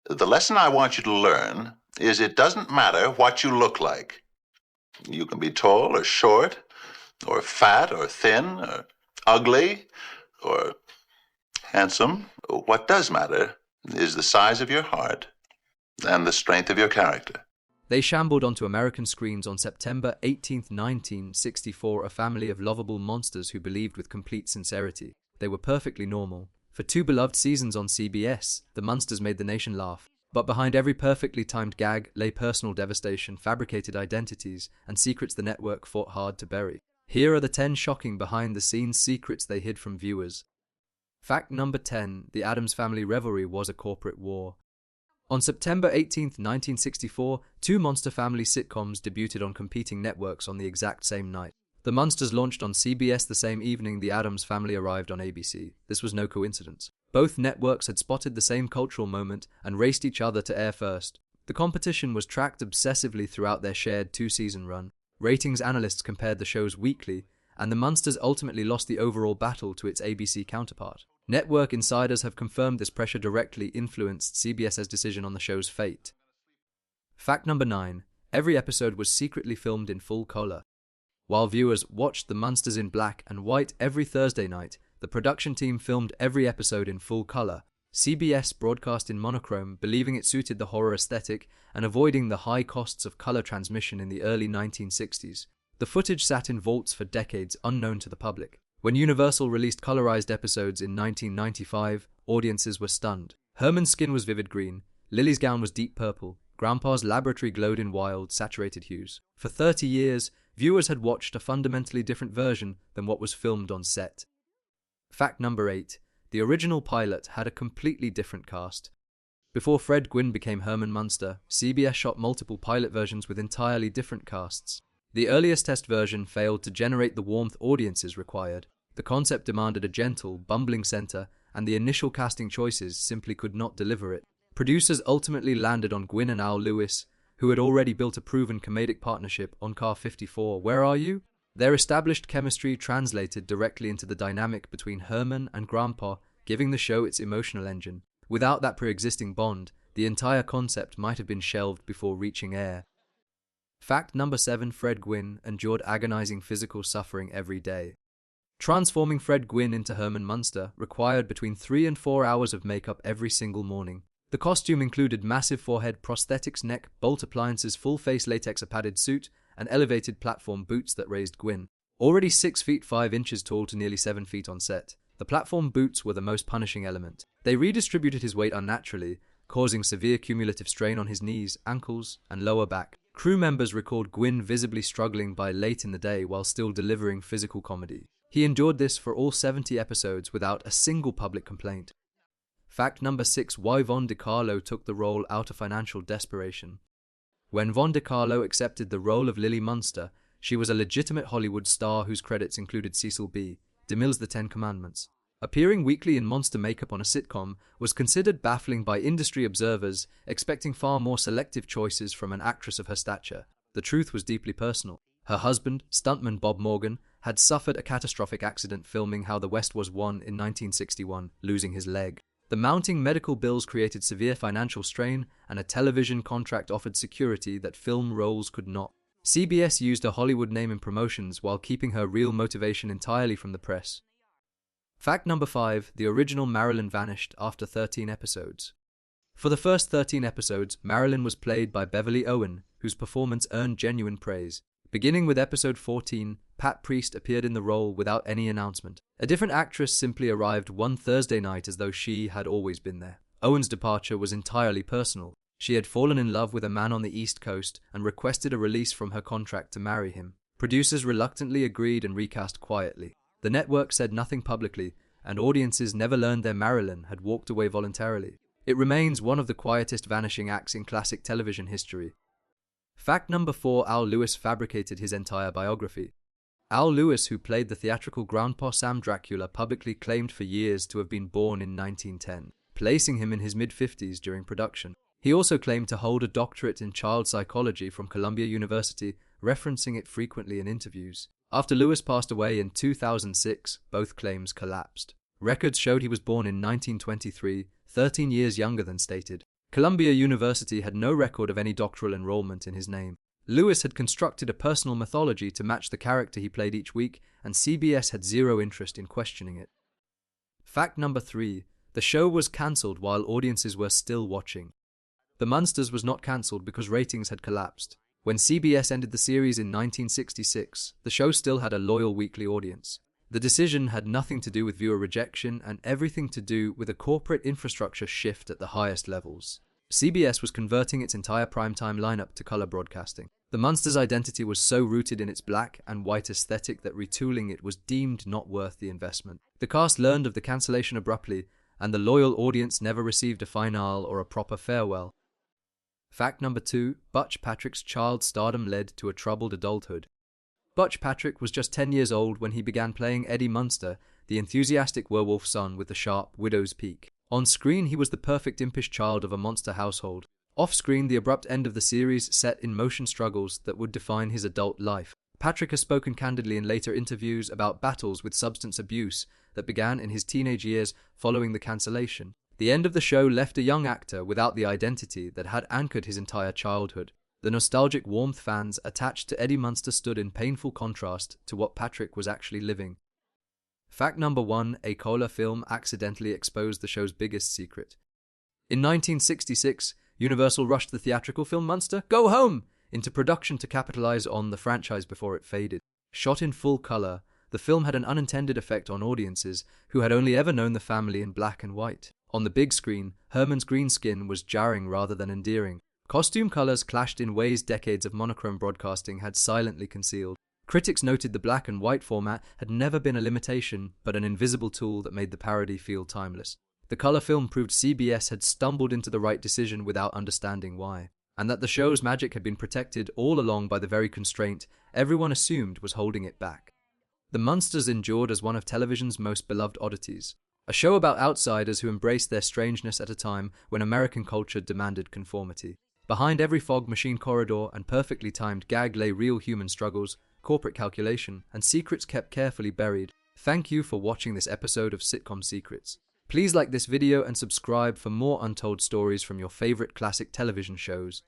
The lesson I want you to learn is it doesn't matter what you look like. You can be tall or short, or fat or thin, or ugly, or handsome. What does matter is the size of your heart and the strength of your character. They shambled onto American screens on September 18, 1964, a family of lovable monsters who believed with complete sincerity they were perfectly normal. For 2 beloved seasons on CBS, the Munsters made the nation laugh. But behind every perfectly timed gag lay personal devastation, fabricated identities, and secrets the network fought hard to bury. Here are the 10 shocking behind-the-scenes secrets they hid from viewers. Fact number 10. The Addams Family rivalry was a corporate war. On September 18, 1964, 2 Monster Family sitcoms debuted on competing networks on the exact same night. The Munsters launched on CBS the same evening the Addams Family arrived on ABC. This was no coincidence. Both networks had spotted the same cultural moment and raced each other to air first. The competition was tracked obsessively throughout their shared 2-season run. Ratings analysts compared the shows weekly, and the Munsters ultimately lost the overall battle to its ABC counterpart. Network insiders have confirmed this pressure directly influenced CBS's decision on the show's fate. Fact number 9. Every episode was secretly filmed in full color. While viewers watched the Munsters in black and white every Thursday night, the production team filmed every episode in full color. CBS broadcast in monochrome, believing it suited the horror aesthetic and avoiding the high costs of color transmission in the early 1960s. The footage sat in vaults for decades, unknown to the public. When Universal released colorized episodes in 1995, audiences were stunned. Herman's skin was vivid green, Lily's gown was deep purple, Grandpa's laboratory glowed in wild, saturated hues. For 30 years, viewers had watched a fundamentally different version than what was filmed on set. Fact number 8. The original pilot had a completely different cast. Before Fred Gwynne became Herman Munster, CBS shot multiple pilot versions with entirely different casts. The earliest test version failed to generate the warmth audiences required. The concept demanded a gentle, bumbling center, and the initial casting choices simply could not deliver it. Producers ultimately landed on Gwynne and Al Lewis, who had already built a proven comedic partnership on Car 54, Where Are You? Their established chemistry translated directly into the dynamic between Herman and Grandpa, giving the show its emotional engine. Without that pre-existing bond, the entire concept might have been shelved before reaching air. Fact number 7. Fred Gwynne endured agonizing physical suffering every day. Transforming Fred Gwynne into Herman Munster required between 3 and 4 hours of makeup every single morning. The costume included massive forehead prosthetics, neck, bolt appliances, full-face latex, a padded suit, and elevated platform boots that raised Gwynne. Already 6 feet 5 inches tall to nearly 7 feet on set, the platform boots were the most punishing element. They redistributed his weight unnaturally, causing severe cumulative strain on his knees, ankles, and lower back. Crew members recalled Gwynne visibly struggling by late in the day while still delivering physical comedy. He endured this for all 70 episodes without a single public complaint. Fact number 6. Why Yvonne De Carlo took the role out of financial desperation. When Yvonne De Carlo accepted the role of Lily Munster, she was a legitimate Hollywood star whose credits included Cecil B. DeMille's The Ten Commandments. Appearing weekly in monster makeup on a sitcom was considered baffling by industry observers, expecting far more selective choices from an actress of her stature. The truth was deeply personal. Her husband, stuntman Bob Morgan, had suffered a catastrophic accident filming How the West Was Won in 1961, losing his leg. The mounting medical bills created severe financial strain, and a television contract offered security that film roles could not. CBS used a Hollywood name in promotions while keeping her real motivation entirely from the press. Fact number 5. The original Marilyn vanished after 13 episodes. For the first 13 episodes, Marilyn was played by Beverly Owen, whose performance earned genuine praise. Beginning with episode 14, Pat Priest appeared in the role without any announcement. A different actress simply arrived one Thursday night as though she had always been there. Owen's departure was entirely personal. She had fallen in love with a man on the East Coast and requested a release from her contract to marry him. Producers reluctantly agreed and recast quietly. The network said nothing publicly, and audiences never learned their Marilyn had walked away voluntarily. It remains one of the quietest vanishing acts in classic television history. Fact number 4. Al Lewis fabricated his entire biography. Al Lewis, who played the theatrical Grandpa Sam Dracula, publicly claimed for years to have been born in 1910, placing him in his mid-50s during production. He also claimed to hold a doctorate in child psychology from Columbia University, referencing it frequently in interviews. After Lewis passed away in 2006, both claims collapsed. Records showed he was born in 1923, 13 years younger than stated. Columbia University had no record of any doctoral enrollment in his name. Lewis had constructed a personal mythology to match the character he played each week, and CBS had zero interest in questioning it. Fact number 3. The show was cancelled while audiences were still watching. The Munsters was not cancelled because ratings had collapsed. When CBS ended the series in 1966, the show still had a loyal weekly audience. The decision had nothing to do with viewer rejection and everything to do with a corporate infrastructure shift at the highest levels. CBS was converting its entire primetime lineup to color broadcasting. The Munsters' identity was so rooted in its black and white aesthetic that retooling it was deemed not worth the investment. The cast learned of the cancellation abruptly, and the loyal audience never received a finale or a proper farewell. Fact number 2. Butch Patrick's child stardom led to a troubled adulthood. Butch Patrick was just 10 years old when he began playing Eddie Munster, the enthusiastic werewolf son with the sharp widow's peak. On screen, he was the perfect impish child of a monster household. Off-screen, the abrupt end of the series set in motion struggles that would define his adult life. Patrick has spoken candidly in later interviews about battles with substance abuse that began in his teenage years following the cancellation. The end of the show left a young actor without the identity that had anchored his entire childhood. The nostalgic warmth fans attached to Eddie Munster stood in painful contrast to what Patrick was actually living. Fact number 1. A color film accidentally exposed the show's biggest secret. In 1966, Universal rushed the theatrical film Munster, Go Home! Into production to capitalize on the franchise before it faded. Shot in full color, the film had an unintended effect on audiences who had only ever known the family in black and white. On the big screen, Herman's green skin was jarring rather than endearing. Costume colors clashed in ways decades of monochrome broadcasting had silently concealed. Critics noted the black and white format had never been a limitation, but an invisible tool that made the parody feel timeless. The color film proved CBS had stumbled into the right decision without understanding why, and that the show's magic had been protected all along by the very constraint everyone assumed was holding it back. The Munsters endured as one of television's most beloved oddities, a show about outsiders who embraced their strangeness at a time when American culture demanded conformity. Behind every fog machine corridor and perfectly timed gag lay real human struggles, corporate calculation, and secrets kept carefully buried. Thank you for watching this episode of Sitcom Secrets. Please like this video and subscribe for more untold stories from your favorite classic television shows.